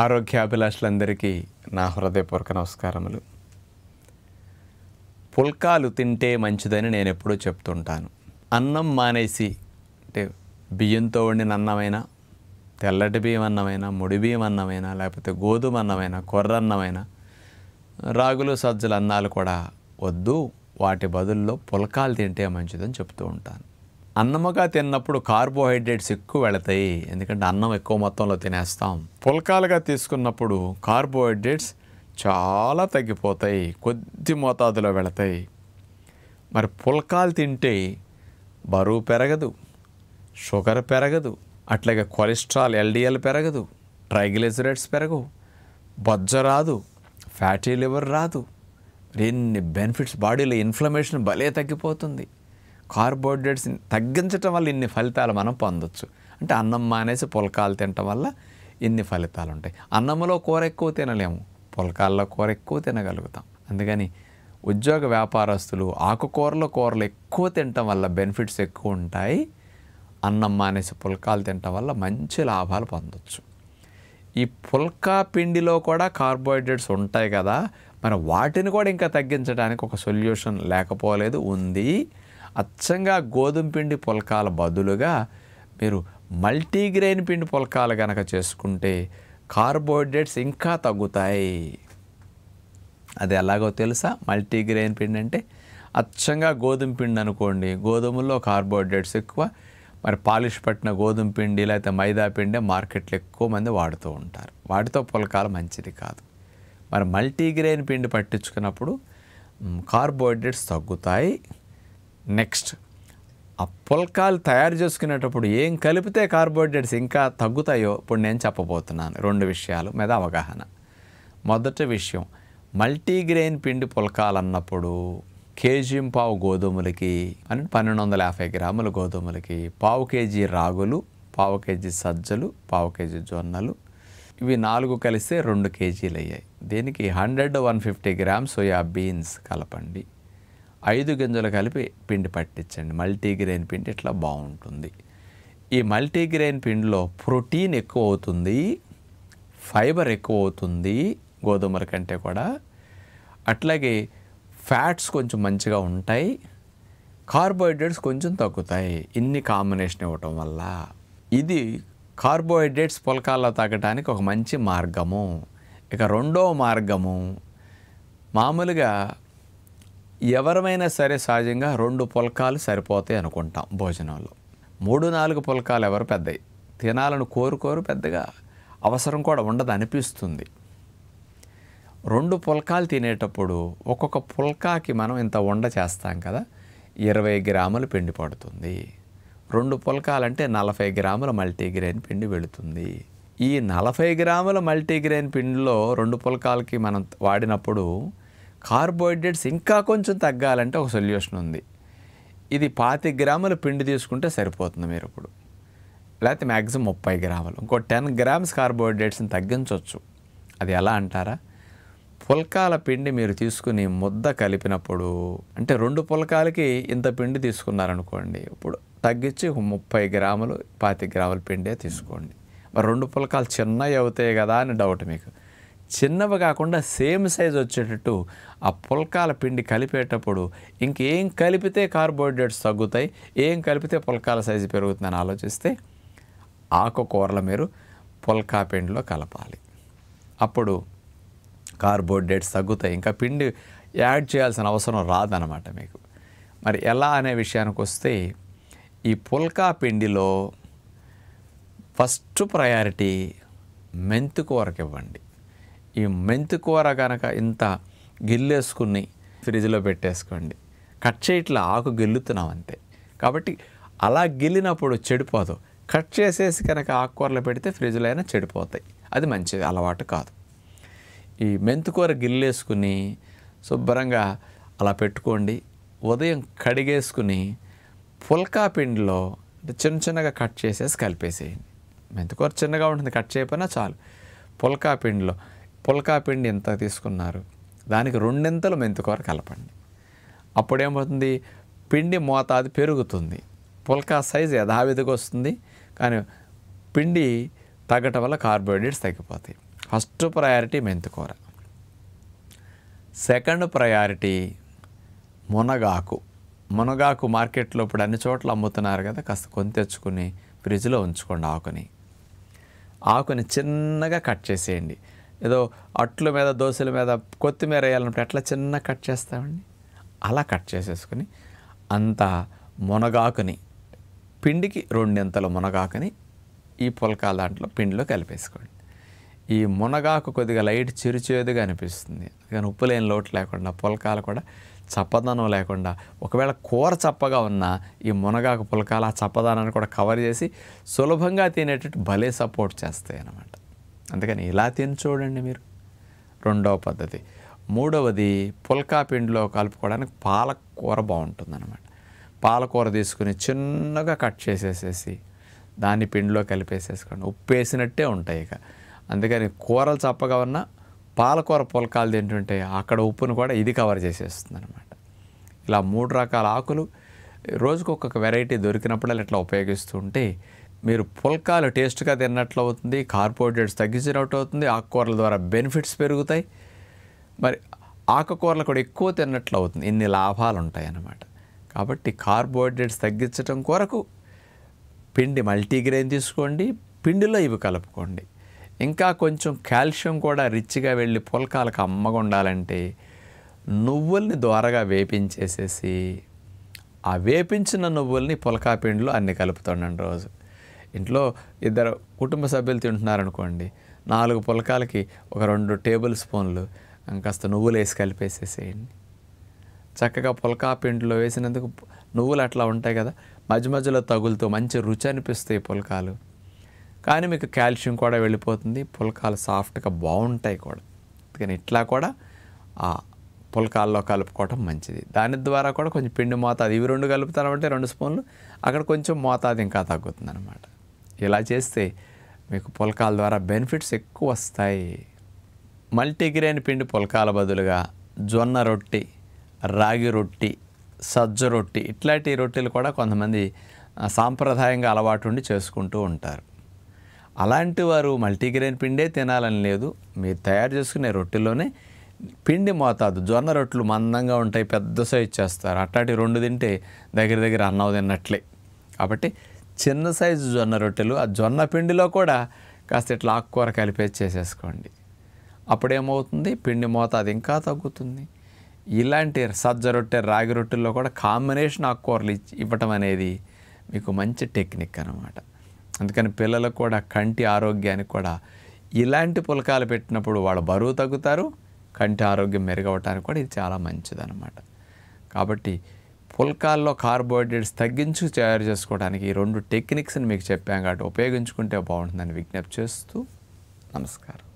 ఆరోగ్యాభిలాషులందరికీ నా హృదయపూర్వక నమస్కారములు. పుల్కాలు తింటే మంచిదని నేను ఎప్పుడూ చెప్తుంటాను. అన్నం మానేసి అంటే బియ్యంతో వండిన అన్నమైనా, తెల్లటి బియ్యం అన్నమైనా, ముడి బియ్యం అన్నమైనా, లేకపోతే గోధుమ అన్నమైనా, కొర్ర అన్నమైనా, రాగులు సజ్జలు అన్నాలు కూడా వద్దు, వాటి బదుల్లో పుల్కాలు తింటే మంచిదని చెప్తూ ఉంటాను. అన్నముగా తిన్నప్పుడు కార్బోహైడ్రేట్స్ ఎక్కువ వెళతాయి, ఎందుకంటే అన్నం ఎక్కువ మొత్తంలో తినేస్తాం. పుల్కాలుగా తీసుకున్నప్పుడు కార్బోహైడ్రేట్స్ చాలా తగ్గిపోతాయి, కొద్ది మోతాదులో వెళతాయి. మరి పుల్కాలు తింటే బరువు పెరగదు, షుగర్ పెరగదు, అట్లాగే కొలెస్ట్రాల్ ఎల్డిఎల్ పెరగదు, ట్రైగ్లిజరైడ్స్ పెరగవు, బొజ్జ రాదు, ఫ్యాటీ లివర్ రాదు. ఎన్ని బెనిఫిట్స్, బాడీలో ఇన్ఫ్లమేషన్ భలే తగ్గిపోతుంది. కార్బోహైడ్రేట్స్ తగ్గించటం వల్ల ఇన్ని ఫలితాలు మనం పొందొచ్చు. అంటే అన్నం మానేసి పుల్కాలు తినటం వల్ల ఇన్ని ఫలితాలు ఉంటాయి. అన్నంలో కూర ఎక్కువ తినలేము, పుల్కాల్లో కూర ఎక్కువ తినగలుగుతాం. అందుకని ఉద్యోగ వ్యాపారస్తులు ఆకుకూరలు కూరలు ఎక్కువ తినటం వల్ల బెనిఫిట్స్ ఎక్కువ ఉంటాయి. అన్నం మానేసి పుల్కాలు తినటం వల్ల మంచి లాభాలు పొందొచ్చు. ఈ పుల్కా పిండిలో కూడా కార్బోహైడ్రేట్స్ ఉంటాయి కదా, మరి వాటిని కూడా ఇంకా తగ్గించడానికి ఒక సొల్యూషన్ లేకపోలేదు, ఉంది. అచ్చంగా గోధుమ పిండి పుల్కాల బదులుగా మీరు మల్టీగ్రెయిన్ పిండి పుల్కాలు కనుక చేసుకుంటే కార్బోహైడ్రేట్స్ ఇంకా తగ్గుతాయి. అది ఎలాగో తెలుసా? మల్టీగ్రెయిన్ పిండి అంటే అచ్చంగా గోధుమ పిండి అనుకోండి, గోధుమల్లో కార్బోహైడ్రేట్స్ ఎక్కువ. మరి పాలిష్ పట్టిన గోధుమ పిండి లేకపోతే మైదా పిండి మార్కెట్లో ఎక్కువ మంది వాడుతూ ఉంటారు. వాటితో పుల్కాలు మంచిది కాదు. మరి మల్టీగ్రెయిన్ పిండి పట్టించుకున్నప్పుడు కార్బోహైడ్రేట్స్ తగ్గుతాయి. నెక్స్ట్, ఆ పుల్కాలు తయారు చేసుకునేటప్పుడు ఏం కలిపితే కార్బోహైడ్రేట్స్ ఇంకా తగ్గుతాయో ఇప్పుడు నేను చెప్పబోతున్నాను. 2 విషయాల మీద అవగాహన. మొదటి విషయం, మల్టీగ్రెయిన్ పిండి పుల్కాలు అన్నప్పుడు కేజీ-పావు గోధుమలకి 1250 గ్రాముల గోధుమలకి 1/2 కేజీ రాగులు, 1/2 కేజీ సజ్జలు, 1/2 కేజీ జొన్నలు, ఇవి 4 కలిస్తే 2 కేజీలు అయ్యాయి. దీనికి 100-150 గ్రామ్స్ సోయా బీన్స్ కలపండి. 5 గింజలు కలిపి పిండి పట్టించండి. మల్టీగ్రెయిన్ పిండి ఇట్లా బాగుంటుంది. ఈ మల్టీగ్రెయిన్ పిండిలో ప్రోటీన్ ఎక్కువ అవుతుంది, ఫైబర్ ఎక్కువ అవుతుంది గోధుమల కంటే కూడా. అట్లాగే ఫ్యాట్స్ కొంచెం మంచిగా ఉంటాయి, కార్బోహైడ్రేట్స్ కొంచెం తగ్గుతాయి. ఇన్ని కాంబినేషన్ ఇవ్వటం వల్ల ఇది కార్బోహైడ్రేట్స్ పుల్కాల్లో తగ్గడానికి ఒక మంచి మార్గము. ఇక రెండవ మార్గము, మామూలుగా ఎవరమైనా సరే సహజంగా 2 పుల్కాలు సరిపోతాయి అనుకుంటాం భోజనంలో. 3-4 పుల్కాలు ఎవరు పెద్దవి తినాలని కోరుకోరు, పెద్దగా అవసరం కూడా ఉండదు అనిపిస్తుంది. 2 పుల్కాలు తినేటప్పుడు ఒక్కొక్క పుల్కాకి మనం ఇంత ఉండ చేస్తాం కదా, 20 గ్రాముల పిండి పడుతుంది. 2 పుల్కాలంటే 40 గ్రాముల మల్టీగ్రెయిన్ పిండి వెళుతుంది. ఈ 40 గ్రాముల మల్టీగ్రెయిన్ పిండిలో 2 పుల్కాలకి మనం వాడినప్పుడు కార్బోహైడ్రేట్స్ ఇంకా కొంచెం తగ్గాలంటే ఒక సొల్యూషన్ ఉంది. ఇది 25 గ్రాముల పిండి తీసుకుంటే సరిపోతుంది మీరు ఇప్పుడు, లేకపోతే మ్యాక్సిమం 30 గ్రాములు. ఇంకో 10 గ్రామ్స్ కార్బోహైడ్రేట్స్ని తగ్గించవచ్చు. అది ఎలా అంటారా? పుల్కాల పిండి మీరు తీసుకుని ముద్ద కలిపినప్పుడు, అంటే 2 పుల్కాలకి ఇంత పిండి తీసుకున్నారనుకోండి, ఇప్పుడు తగ్గించి 30 గ్రాములు 25 గ్రాముల పిండే తీసుకోండి. మరి 2 పుల్కాలు చిన్నవి అవుతాయి కదా అని డౌట్ మీకు. చిన్నవి కాకుండా సేమ్ సైజ్ వచ్చేటట్టు ఆ పుల్కాల పిండి కలిపేటప్పుడు ఇంకేం కలిపితే కార్బోహైడ్రేట్స్ తగ్గుతాయి, ఏం కలిపితే పుల్కాల సైజు పెరుగుతుందని ఆలోచిస్తే ఆకుకూరలు మీరు పుల్కా పిండిలో కలపాలి. అప్పుడు కార్బోహైడ్రేట్స్ తగ్గుతాయి, ఇంకా పిండి యాడ్ చేయాల్సిన అవసరం రాదనమాట మీకు. మరి ఎలా అనే విషయానికి వస్తే, ఈ పుల్కా పిండిలో ఫస్ట్ ప్రయారిటీ మెంతికూరకి ఇవ్వండి. ఈ మెంతికూర కనుక ఇంత గిల్లేసుకుని ఫ్రిడ్జ్లో పెట్టేసుకోండి. కట్ చేయట్లా, ఆకు గిల్లుతున్నాం అంతే. కాబట్టి అలా గిల్లినప్పుడు చెడిపోదు. కట్ చేసేసి కనుక ఆకుకూరలు పెడితే ఫ్రిడ్జ్లో అయినా చెడిపోతాయి. అది మంచిది అలవాటు కాదు. ఈ మెంతికూర గిల్లేసుకుని శుభ్రంగా అలా పెట్టుకోండి. ఉదయం కడిగేసుకుని పుల్కా పిండిలో చిన్న చిన్నగా కట్ చేసేసి కలిపేసేయండి. మెంతికూర చిన్నగా ఉంటుంది, కట్ చేయకపోయినా చాలు. పుల్కా పిండి ఎంత తీసుకున్నారు, దానికి 2 మెంతికూర కలపండి. అప్పుడేమవుతుంది, పిండి మోతాదు పెరుగుతుంది, పుల్కా సైజు యథావిధిగా వస్తుంది. కానీ పిండి తగ్గటం వల్ల కార్బోహైడ్రేట్స్ తగ్గిపోతాయి. ఫస్ట్ ప్రయారిటీ మెంతికూర. సెకండ్ ప్రయారిటీ మునగాకు. మునగాకు మార్కెట్లో ఇప్పుడు అన్ని చోట్ల అమ్ముతున్నారు కదా, కాస్త కొని తెచ్చుకుని ఫ్రిడ్జ్లో ఉంచుకోండి. ఆకుని చిన్నగా కట్ చేసేయండి. ఏదో అట్ల మీద దోశల మీద కొత్తిమీర వేయాలన్నప్పుడు ఎట్లా చిన్న కట్ చేస్తామండి, అలా కట్ చేసేసుకుని అంత మునగాకుని పిండికి 2 మునగాకుని ఈ పుల్కాల దాంట్లో పిండిలో కలిపేసుకోండి. ఈ మునగాకు కొద్దిగా లైట్ చిరుచేదుగా అనిపిస్తుంది, కానీ ఉప్పు లేని లోటు లేకుండా, పుల్కాలు కూడా చప్పదనం లేకుండా, ఒకవేళ కూర చప్పగా ఉన్నా ఈ మునగాకు పుల్కాలు ఆ చప్పదనాన్ని కూడా కవర్ చేసి సులభంగా తినేటట్టు భలే సపోర్ట్ చేస్తాయి అన్నమాట. అందుకని ఇలా తిని చూడండి మీరు. రెండవ పద్ధతి. మూడవది పుల్కా పిండిలో కలుపుకోవడానికి పాలకూర బాగుంటుందన్నమాట. పాలకూర తీసుకుని చిన్నగా కట్ చేసేసేసి దాన్ని పిండిలో కలిపేసేసుకోండి. ఉప్పు వేసినట్టే ఉంటాయి ఇక. అందుకని కూరలు చప్పగా ఉన్న పాలకూర పుల్కాలు తింటుంటే అక్కడ ఉప్పును కూడా ఇది కవర్ చేసేస్తుంది అనమాట. ఇలా 3 రకాల ఆకులు రోజుకు ఒక్కొక్క వెరైటీ దొరికినప్పుడల్లా ఇట్లా ఉపయోగిస్తూ ఉంటే మీరు పుల్కాలు టేస్ట్గా తిన్నట్లు అవుతుంది, కార్బోహైడ్రేట్స్ తగ్గించినట్టు అవుతుంది, ఆకుకూరల ద్వారా బెనిఫిట్స్ పెరుగుతాయి, మరి ఆకుకూరలు కూడా ఎక్కువ తిన్నట్లు అవుతుంది. ఇన్ని లాభాలు ఉంటాయి అన్నమాట. కాబట్టి కార్బోహైడ్రేట్స్ తగ్గించడం కొరకు పిండి మల్టీగ్రెయిన్ తీసుకోండి, పిండిలో ఇవి కలుపుకోండి. ఇంకా కొంచెం కాల్షియం కూడా రిచ్గా వెళ్ళి పుల్కాలకు అమ్మగా ఉండాలంటే నువ్వుల్ని ద్వారగా వేపించేసేసి ఆ వేపించిన నువ్వుల్ని పుల్కా పిండిలో అన్ని కలుపుతుండండి. రోజు ఇంట్లో 2 కుటుంబ సభ్యులు తింటున్నారనుకోండి, 4 పుల్కాలకి ఒక 2 టేబుల్ స్పూన్లు కాస్త నువ్వులు వేసి కలిపేసేసేయండి. చక్కగా పుల్కా పిండిలో వేసినందుకు నువ్వులు అట్లా ఉంటాయి కదా, మధ్య మధ్యలో తగులుతూ మంచి రుచి అనిపిస్తాయి పుల్కాలు. కానీ మీకు కాల్షియం కూడా వెళ్ళిపోతుంది, పుల్కాలు సాఫ్ట్గా బాగుంటాయి కూడా. అందుకని ఇట్లా కూడా ఆ పుల్కాల్లో కలుపుకోవటం మంచిది. దాని ద్వారా కూడా కొంచెం పిండి మోతాదు, ఇవి 2 కలుపుతారంటే 2 స్పూన్లు, అక్కడ కొంచెం మోతాదు ఇంకా తగ్గుతుంది అనమాట. ఇలా చేస్తే మీకు పుల్కాల ద్వారా బెనిఫిట్స్ ఎక్కువ వస్తాయి. మల్టీగ్రెయిన్ పిండి పుల్కాల బదులుగా జొన్న రొట్టి, రాగి రొట్టి, సజ్జ రొట్టి ఇట్లాంటి రొట్టెలు కూడా కొంతమంది సాంప్రదాయంగా అలవాటు ఉండి చేసుకుంటూ ఉంటారు. అలాంటి వారు మల్టీగ్రెయిన్ పిండే తినాలని లేదు, మీరు తయారు చేసుకునే రొట్టెలోనే పిండి మోతాదు, జొన్న రొట్టెలు మందంగా ఉంటాయి, పెద్ద సైజు చేస్తారు, అట్లాంటి 2 తింటే దగ్గర అన్నం తిన్నట్లే. కాబట్టి చిన్న సైజు జొన్న రొట్టెలు ఆ జొన్న పిండిలో కూడా కాస్త ఇట్లా ఆకుకూర కలిపేసి చేసేసుకోండి. అప్పుడేమవుతుంది, పిండి మోతాదు ఇంకా తగ్గుతుంది. ఇలాంటి సజ్జ రొట్టె, రాగి రొట్టెల్లో కూడా కాంబినేషన్ ఆకుకూరలు ఇవ్వటం అనేది మీకు మంచి టెక్నిక్ అన్నమాట. అందుకని పిల్లలకు కూడా కంటి ఆరోగ్యానికి కూడా ఇలాంటి పుల్కాలు పెట్టినప్పుడు వాళ్ళ బరువు తగ్గుతారు, కంటి ఆరోగ్యం మెరుగవటానికి కూడా ఇది చాలా మంచిదన్నమాట. కాబట్టి పుల్కాల్లో కార్బోహైడ్రేట్స్ తగ్గించి తయారు చేసుకోవడానికి ఈ 2 టెక్నిక్స్ని మీకు చెప్పాం కాబట్టి ఉపయోగించుకుంటే బాగుంటుందని విజ్ఞప్తి చేస్తూ నమస్కారం.